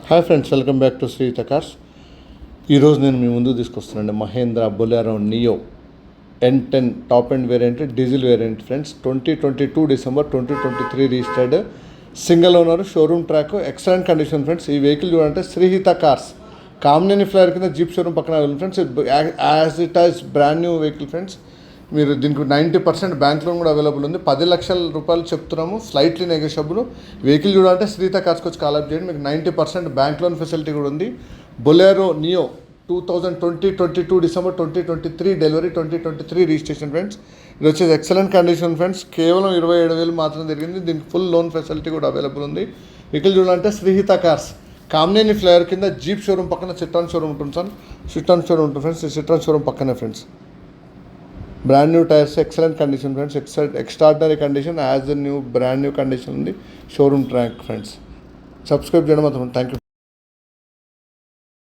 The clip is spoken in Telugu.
Hi friends, welcome back to Srihitha cars. ఈరోజు నేను మీ ముందు తీసుకొస్తున్నాను Mahindra Bolero Neo N10 top and variant, diesel variant friends. 2022 December 2023 registered, single owner, showroom track, excellent condition friends. ఈ వెహికల్ చూడంటే శ్రీహిత కార్స్ కామినేని ఫ్లైర్ కింద జీప్ షోరూమ్ పక్కన available friends. As it is brand new vehicle friends. మీరు దీనికి 90% బ్యాంక్ లోన్ కూడా అవైలబుల్ ఉంది. 10 లక్షల రూపాయలు చెప్తున్నాము, స్లైట్లీ నెగోషియబుల్. వెహికల్ చూడాలంటే శ్రీహిత కార్స్కి వచ్చి కాల్ అప్ చేయండి. మీకు 90% బ్యాంక్ లోన్ ఫెసిలిటీ కూడా ఉంది. Bolero neo 2022 December 2023 delivery, 2023 registration friends. ఇది వచ్చేసి ఎక్సలెంట్ కండిషన్ ఫ్రెండ్స్. కేవలం 27,000 మాత్రం జరిగింది. దీనికి ఫుల్ లోన్ ఫెసిలిటీ కూడా అవైలబుల్ ఉంది. వెహికల్ చూడాలంటే శ్రీహిత కార్స్ కామినేని ఫ్లైర్ కింద జీప్ షోరూమ్ పక్కన సిట్రాన్ షోరూమ్ ఉంటుంది సార్. సిట్రాన్ షోరూమ్ ఉంటుంది ఫ్రెండ్స్. సిట్రాన్ షోరూమ్ పక్కనే friends. Brand new tyres, excellent condition friends. Extraordinary condition, as new brand new condition ఉంది. Showroom track friends. సబ్స్క్రైబ్ చేయడం మాత్రం. Thank you.